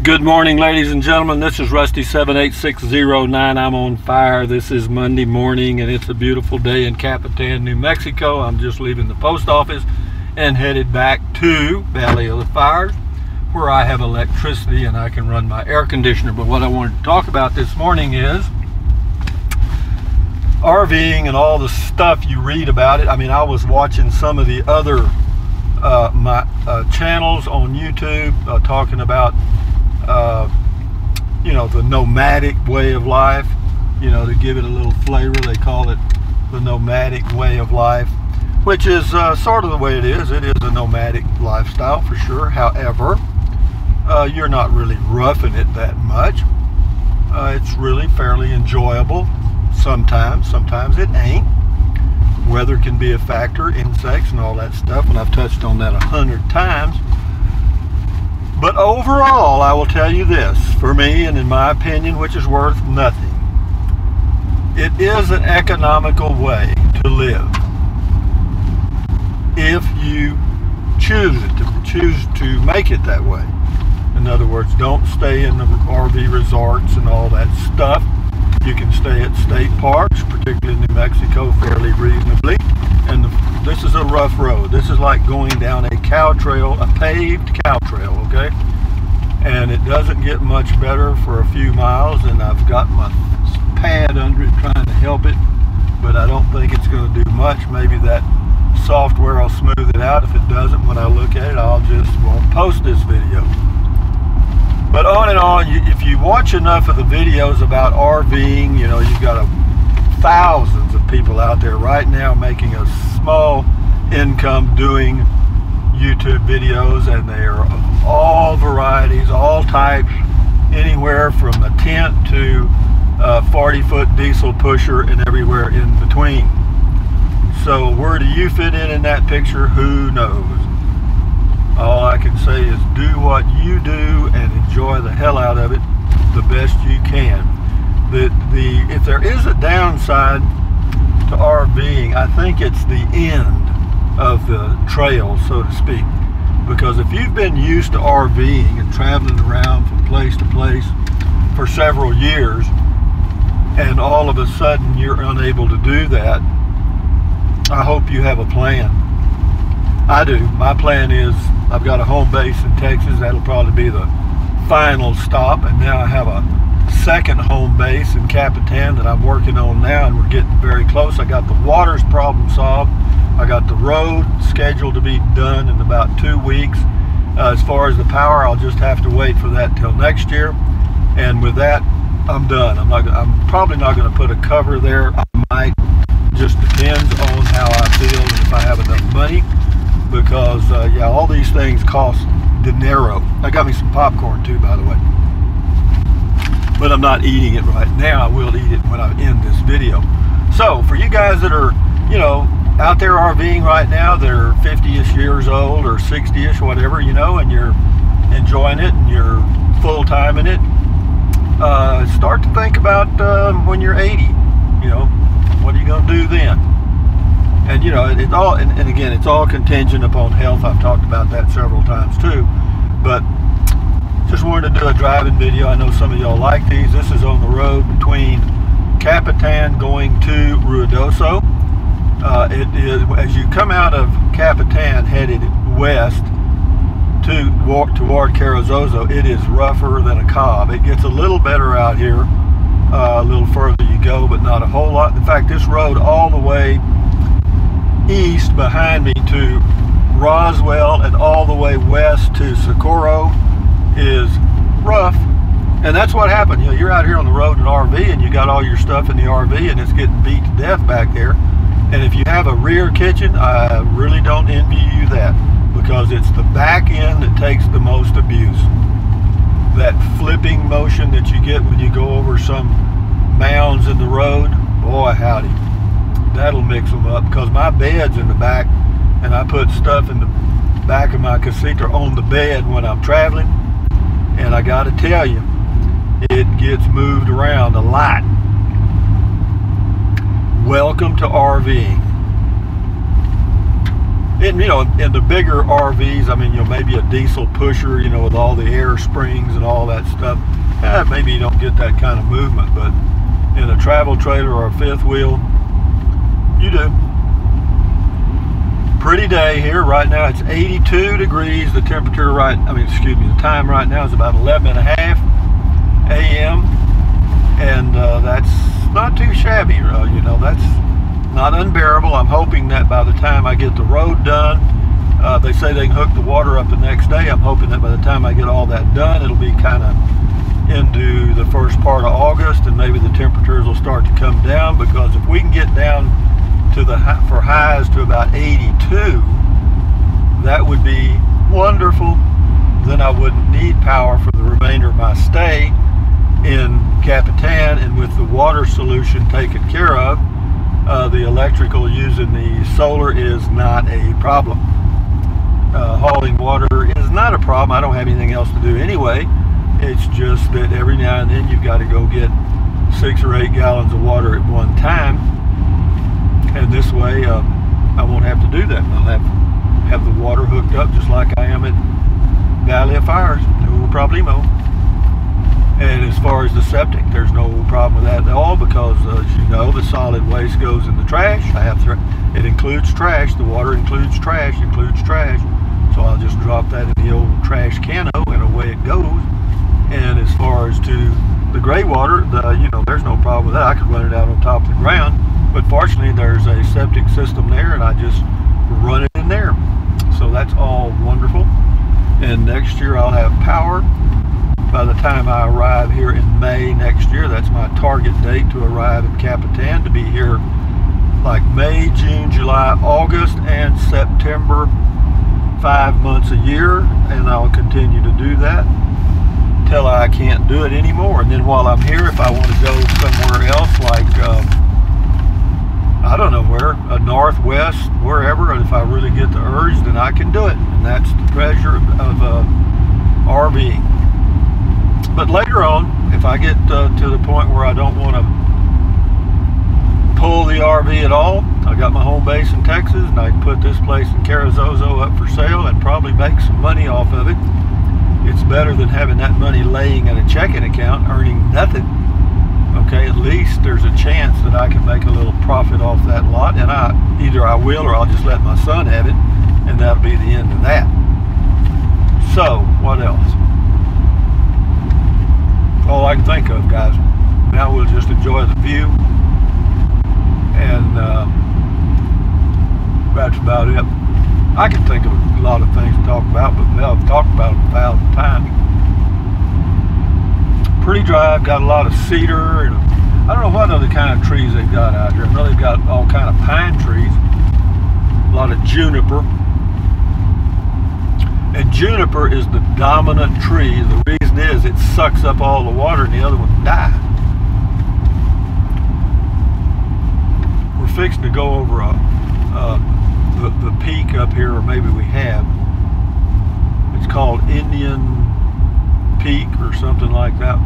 Good morning, ladies and gentlemen. This is Rusty 78609. I'm on fire. This is Monday morning and it's a beautiful day in Capitan, New Mexico. I'm just leaving the post office and headed back to Valley of the Fires, where I have electricity and I can run my air conditioner. But what I wanted to talk about this morning is RVing and all the stuff you read about it. I mean, I was watching some of the other channels on YouTube talking about the nomadic way of life, to give it a little flavor. They call it the nomadic way of life, which is sort of the way it is. It is a nomadic lifestyle for sure. However, you're not really roughing it that much. It's really fairly enjoyable sometimes. Sometimes it ain't. Weather can be a factor, insects and all that stuff, and I've touched on that 100 times. But overall, I will tell you this, for me and in my opinion, which is worth nothing, it is an economical way to live if you choose to make it that way. In other words, don't stay in the RV resorts and all that stuff. You can stay at state parks, particularly in New Mexico, fairly reasonably. And this is a rough road. This is like going down a cow trail, a paved cow trail, okay? And it doesn't get much better for a few miles, and I've got my pad under it trying to help it, but I don't think it's going to do much. Maybe that software will smooth it out. If it doesn't, when I look at it, won't post this video. But on and on, if you watch enough of the videos about RVing, you've got thousands of people out there right now making a small income doing YouTube videos, and they are of all varieties, all types, anywhere from a tent to a 40-foot diesel pusher and everywhere in between. So where do you fit in that picture? Who knows? All I can say is do what you do and enjoy the hell out of it the best you can. If there is a downside to RVing, I think it's the end of the trail, so to speak. Because if you've been used to RVing and traveling around from place to place for several years, and all of a sudden you're unable to do that, I hope you have a plan. I do. My plan is I've got a home base in Texas. That'll probably be the final stop, and now I have a second home base in Capitan that I'm working on now, and we're getting very close. I got the waters problem solved. I got the road scheduled to be done in about 2 weeks. As far as the power, I'll just have to wait for that till next year, and with that, I'm done. I'm probably not going to put a cover there. I might. Just depends on how I feel and if I have enough money, because yeah, all these things cost dinero. I got me some popcorn too, by the way, but I'm not eating it right now. I will eat it when I end this video. So for you guys that are out there RVing right now, that are 50-ish years old or 60-ish, whatever, and you're enjoying it and you're full-time in it, start to think about when you're 80, what are you going to do then? And it's all, and again, it's all contingent upon health. I've talked about that several times too, but just wanted to do a driving video. I know some of y'all like these. This is on the road between Capitan going to Ruidoso. It is, as you come out of Capitan headed west toward Carrizozo, it is rougher than a cob. It gets a little better out here a little further you go, but not a whole lot. In fact, this road all the way east behind me to Roswell and all the way west to Socorro is rough. And that's what happened. You're out here on the road in an RV and you got all your stuff in the RV and it's getting beat to death back there. And if you have a rear kitchen, I really don't envy you that, because it's the back end that takes the most abuse. That flipping motion that you get when you go over some mounds in the road, boy howdy, that'll mix them up. Because my bed's in the back and I put stuff in the back of my casita on the bed when I'm traveling, and I gotta tell you, it gets moved around a lot. Welcome to RVing. And in the bigger RVs, I mean, maybe a diesel pusher, with all the air springs and all that stuff, maybe you don't get that kind of movement. But in a travel trailer or a fifth wheel, you do. Pretty day here. Right now it's 82 degrees. The temperature the time right now is about 11:30 a.m. And that's not too shabby. That's not unbearable. I'm hoping that by the time I get the road done, they say they can hook the water up the next day. I'm hoping that by the time I get all that done, it'll be kind of into the first part of August, and maybe the temperatures will start to come down, because if we can get down to for highs to about 82, that would be wonderful. Then I wouldn't need power for the remainder of my stay in Capitan, and with the water solution taken care of, the electrical using the solar is not a problem. Hauling water is not a problem. I don't have anything else to do anyway. It's just that every now and then you've got to go get 6 or 8 gallons of water at one time, and this way I won't have to do that. I'll have the water hooked up just like I am at Valley of Fires, no problemo. And as far as the septic, there's no problem with that at all, because as you know, the solid waste goes in the trash. It includes trash. The water includes trash, so I'll just drop that in the old trash cano and away it goes. And as far as to the gray water, there's no problem with that. I could run it out on top of the ground, but fortunately there's a septic system there, and I just run it in there. So that's all wonderful. And next year I'll have power. By the time I arrive here in May next year, that's my target date to arrive in Capitan, to be here like May, June, July, August, and September, 5 months a year, and I'll continue to do that till I can't do it anymore. And then while I'm here, if I want to go somewhere else, like I don't know where, northwest, wherever, and if I really get the urge, then I can do it. And that's the pleasure of RVing. But later on, if I get to the point where I don't want to pull the RV at all, I got my home base in Texas, and I can put this place in Carrizozo up for sale and probably make some money off of it. It's better than having that money laying in a checking account earning nothing. Okay, at least there's a chance that I can make a little profit off that lot, and either I will or I'll just let my son have it, and that'll be the end of that. So, what else? All I can think of, guys. Now we'll just enjoy the view, and that's about it. I can think of a lot of things to talk about, but I've talked about them 1,000 times. Pretty drive, got a lot of cedar, and I don't know what other kind of trees they've got out here. I know they've got all kind of pine trees, a lot of juniper. And juniper is the dominant tree. The reason is it sucks up all the water and the other ones die. We're fixing to go over the peak up here, or maybe we have. It's called Indian Peak or something like that.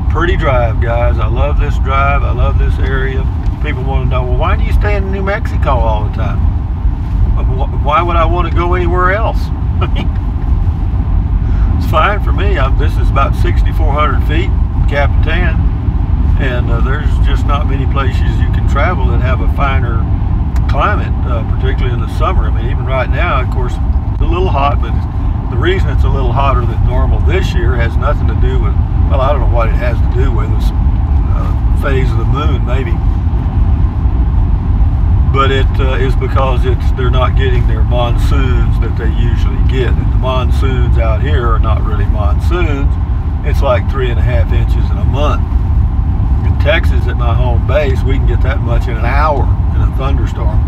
Pretty drive, guys. I love this drive. I love this area. People want to know, well, why do you stay in New Mexico all the time? Why would I want to go anywhere else? It's fine for me. This is about 6,400 feet in Capitan, and there's just not many places you can travel that have a finer climate, particularly in the summer. I mean, even right now, of course, it's a little hot, but the reason it's a little hotter than normal this year has nothing to do with, well, I don't know what it has to do with. It's phase of the moon, maybe. But it is because they're not getting their monsoons that they usually get. And the monsoons out here are not really monsoons. It's like 3.5 inches in a month. In Texas, at my home base, we can get that much in an hour in a thunderstorm.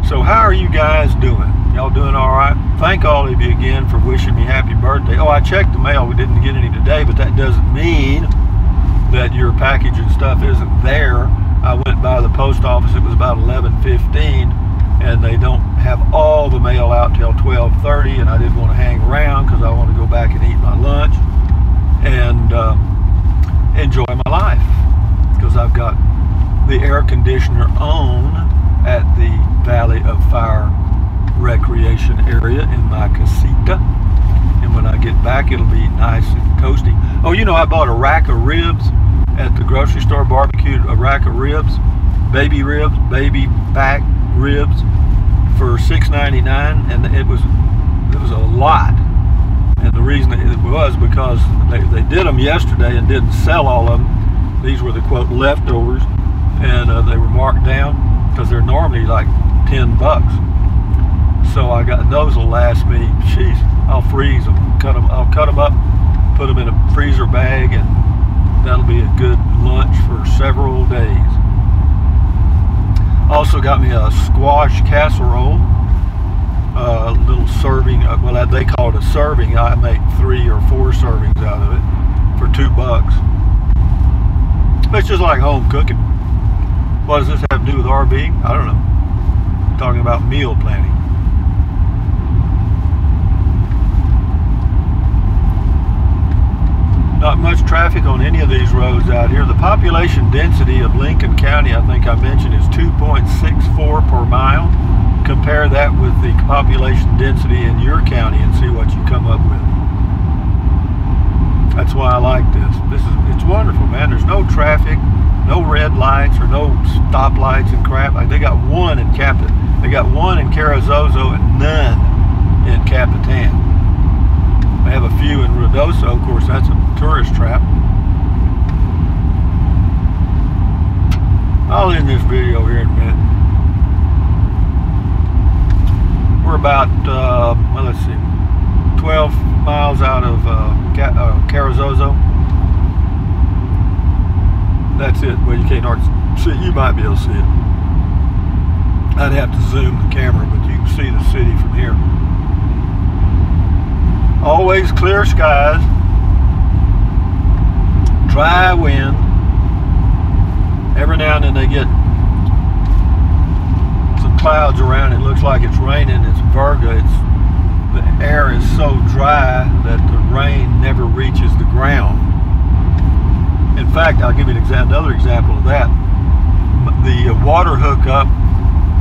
So how are you guys doing? Y'all doing all right? Thank all of you again for wishing me happy birthday. Oh, I checked the mail. We didn't get any today, but that doesn't mean that your package and stuff isn't there. I went by the post office. It was about 11:15, and they don't have all the mail out till 12:30, and I didn't want to hang around because I want to go back and eat my lunch. and enjoy my life, because I've got the air conditioner on at the Valley of Fire recreation area in my casita, and when I get back it'll be nice and toasty. Oh, you know, I bought a rack of ribs at the grocery store, barbecued a rack of ribs, baby back ribs for $6.99, and it was a lot. And the reason it was because they did them yesterday and didn't sell all of them. These were the quote leftovers, and they were marked down because they're normally like $10. So I got those will last me. Jeez, I'll freeze them, I'll cut them up, put them in a freezer bag, and that'll be a good lunch for several days. Also got me a squash casserole, a little serving. Well, they call it a serving. I make 3 or 4 servings out of it for $2. It's just like home cooking. What does this have to do with RVing? I don't know. I'm talking about meal planning. Not much traffic on any of these roads out here. The population density of Lincoln County, I think I mentioned, is 2.64 per mile. Compare that with the population density in your county and see what you come up with. That's why I like this. It's wonderful, man. There's no traffic, no red lights or no stoplights and crap. Like they got one in Carrizozo and none in Capitan. They have a few in Ruidoso. Of course, that's a tourist trap. I'll end this video here in a minute. We're about, well, let's see, 12 miles out of Carrizozo. That's it. Well, you can't hardly see it. You might be able to see it. I'd have to zoom the camera, but you can see the city from here. Always clear skies, dry wind. Every now and then they get some clouds around. It looks like it's raining. It's Virgo. The air is so dry that the rain never reaches the ground. In fact, I'll give you another example of that. The water hookup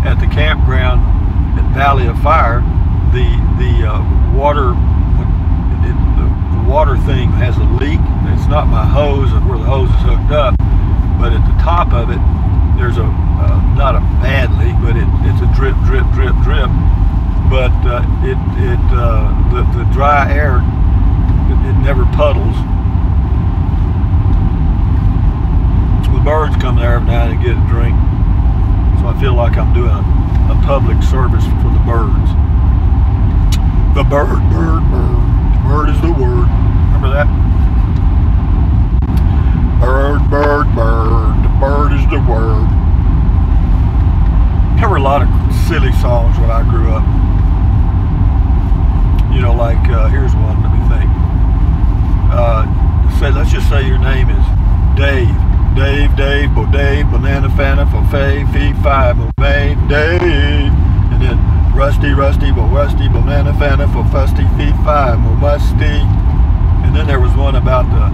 at the campground at Valley of Fire, the water thing has a leak. It's not my hose where the hose is hooked up, but at the top of it, there's not a bad leak, but it's a drip, drip, drip, drip. But the dry air, it never puddles. The birds come there every now and then to get a drink, so I feel like I'm doing a public service for the birds. The bird, bird, bird. Bird is the word. Remember that? Bird, bird, bird. The bird is the word. There were a lot of silly songs when I grew up. You know, like, here's one, let me think. Let's just say your name is Dave. Dave, Dave, Bo Dave, Banana Fana, Fo Fe, Fee, Fi, Bo May, Dave. And then Rusty, Rusty, Bo Rusty, Banana Fana, Fo Fusty, Fee, Fi, Mo Musty. And then there was one about the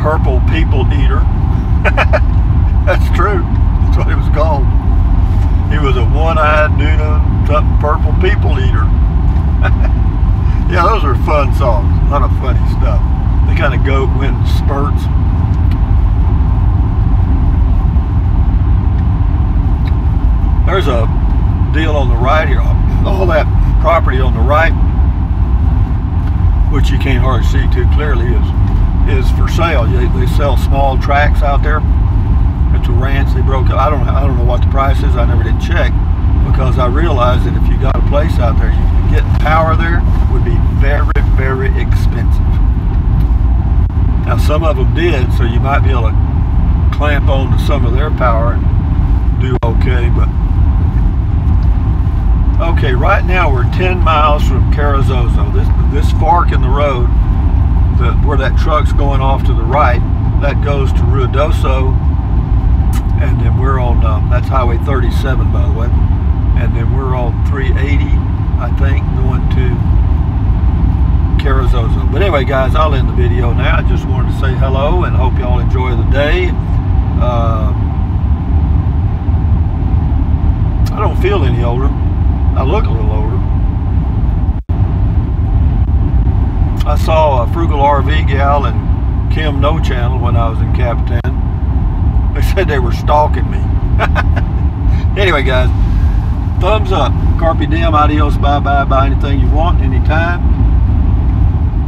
purple people eater. That's true. That's what it was called. He was a one-eyed, purple people eater. Yeah, those are fun songs. A lot of funny stuff. They kind of went in spurts. There's a deal on the right here. All that property on the right, which you can't hardly see too clearly, is for sale. They sell small tracts out there. It's a ranch they broke up. I don't know what the price is. I never did check, because I realized that if you got a place out there, getting power there would be very, very expensive. Now some of them did, so you might be able to clamp on to some of their power and do okay. But okay, right now we're 10 miles from Carrizozo. This fork in the road, where that truck's going off to the right, that goes to Ruidoso, and then we're on, that's Highway 37, by the way, and then we're on 380, I think, going to Carrizozo. But anyway, guys, I'll end the video now. I just wanted to say hello and hope y'all enjoy the day. I don't feel any older. I look a little older. I saw a Frugal RV gal and Kim No Channel when I was in Capitan. They said they were stalking me. Anyway, guys, thumbs up. Carpe diem, adios, bye-bye. Buy anything you want, anytime.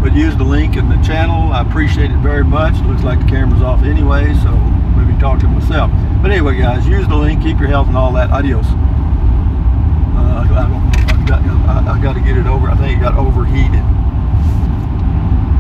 But use the link in the channel. I appreciate it very much. Looks like the camera's off anyway, so maybe talk to myself. But anyway, guys, use the link. Keep your health and all that. Adios. I don't know if I got to get it over. I think it got overheated.